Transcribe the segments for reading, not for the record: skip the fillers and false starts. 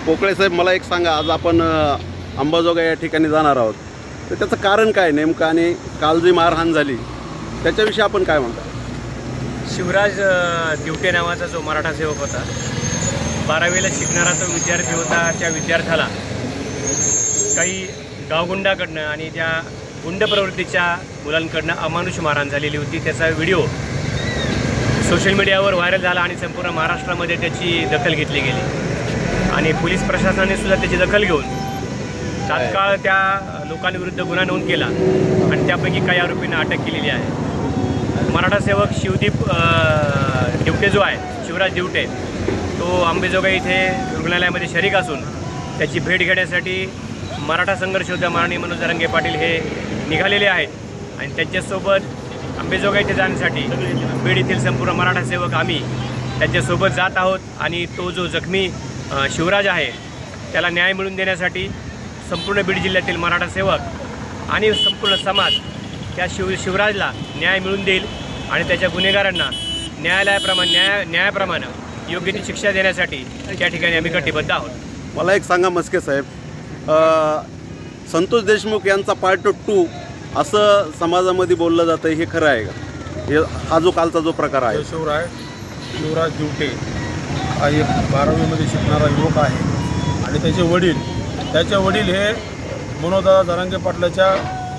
पोकळे साहेब, मला एक सांगा, आज आपण अंबाजोगाई या ठिकाणी जाणार आहोत, तर त्याचं कारण काय नेमकं, आणि काल जी मारहाण झाली त्याच्याविषयी आपण काय म्हणता? शिवराज दिवटे नावाचा जो मराठा सेवक होता, 12वीला शिकणारा तो विद्यार्थी होता. त्या विद्यार्थ्याला काही गावगुंडाकडनं आणि त्या गुंड प्रवृत्तीच्या मुलांकडनं अमानुष मारहाण झालेली होती. त्याचा व्हिडिओ सोशल मीडियावर व्हायरल झाला आणि संपूर्ण महाराष्ट्रामध्ये त्याची दखल घेतली गेली आणि पोलीस प्रशासनाने सुद्धा त्याची दखल घेऊन तात्काळ त्या लोकांविरुद्ध गुन्हा नोंद केला आणि त्यापैकी काही आरोपींना अटक केलेली आहे. मराठा सेवक शिवदीप दिवटे जो आहे, शिवराज दिवटे, तो अंबाजोगाई इथे रुग्णालयामध्ये शरीक असून त्याची भेट घेण्यासाठी मराठा संघर्ष योद्धा माननीय मनोज जरांगे पाटील हे निघालेले आहेत आणि त्यांच्यासोबत अंबाजोगाई इथे जाण्यासाठी बीड येथील संपूर्ण मराठा सेवक आम्ही त्यांच्यासोबत जात आहोत. आणि तो जो जखमी शिवराज आहे त्याला न्याय मिळवून देण्यासाठी संपूर्ण बीड जिल्ह्यातील मराठा सेवक आणि संपूर्ण समाज त्या शिवराजला न्याय मिळवून देईल आणि त्याच्या गुन्हेगारांना न्यायाप्रमाणे योग्य ती शिक्षा देण्यासाठी त्या ठिकाणी आम्ही कटिबद्ध आहोत. मला एक सांगा मस्के साहेब, संतोष देशमुख यांचा पार्ट 2 असं समाजामध्ये बोललं जातं, हे खरं आहे का? हा जो कालचा जो प्रकार आहे, शिवराज दिवटे हा एक 12वीमध्ये शिकणारा युवक आहे आणि त्याचे वडील हे मनोजदादा जरांगे पाटलाच्या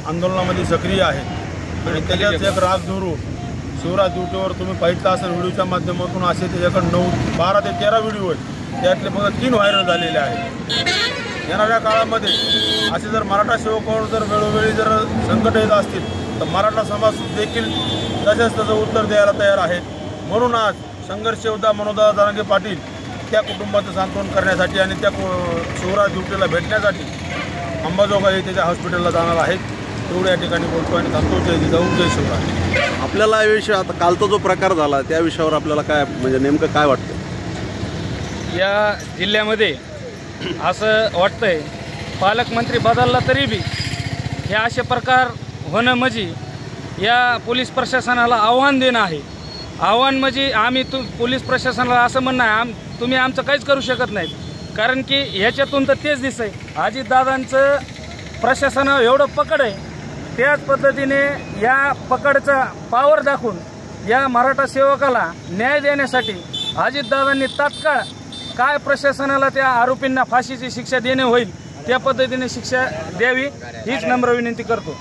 आंदोलनामध्ये सक्रिय आहेत आणि त्याच्याच एक राग धरू शिवराज दिवटेवर तुम्ही पाहिलं असेल व्हिडिओच्या माध्यमातून, असे त्याच्याकडे 12 ते 13 व्हिडिओ आहेत, त्यातले फक्त 3 व्हायरल झालेले आहेत. येणाऱ्या काळामध्ये असे जर मराठा सेवकावर जर वेळोवेळी जर संकट येत असतील तर मराठा समाज देखील तसेच त्याचं उत्तर द्यायला तयार आहे. म्हणून आज संघर्ष योद्धा मनोजदादा जरांगे पाटील त्या कुटुंबाचं सांत्वन करण्यासाठी आणि त्या शिवराज दिवटेला भेटण्यासाठी अंबाजोगाई त्याच्या हॉस्पिटलला जाणार आहेत. तेवढ्या ठिकाणी बोलतो आणि थांबतो. जय जाऊ, जय शिवराज. आपल्याला याविषयी आता कालचा जो प्रकार झाला त्या विषयावर आपल्याला काय म्हणजे नेमकं काय वाटतं? या जिल्ह्यामध्ये असं वाटतंय पालकमंत्री बदलला तरी बी हे असे प्रकार होणं म्हणजे या पोलीस प्रशासनाला आव्हान देणं आहे. आव्हान म्हणजे आम्ही पोलीस प्रशासनाला असं म्हणणं आहे, तुम्ही आमचं काहीच करू शकत नाहीत, कारण की ह्याच्यातून तर तेच दिसतंय अजितदादांचं प्रशासनावर एवढं पकड आहे. त्याच पद्धतीने या पकडचा पावर दाखवून या मराठा सेवकाला न्याय देण्यासाठी अजितदादांनी तात्काळ काय प्रशासनाला त्या आरोपींना फाशीची शिक्षा देणे होईल त्या पद्धतीने शिक्षा द्यावी हीच नम्र विनंती करतो.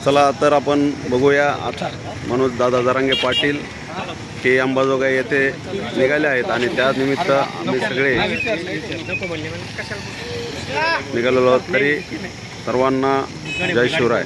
चला तर आपण बघूया. आता मनोज दादा जरांगे पाटील हे अंबाजोगाई येथे निघाले आहेत आणि त्या निमित्त आम्ही सगळे निघालेलो आहोत. तरी सर्वांना जय शिवराय.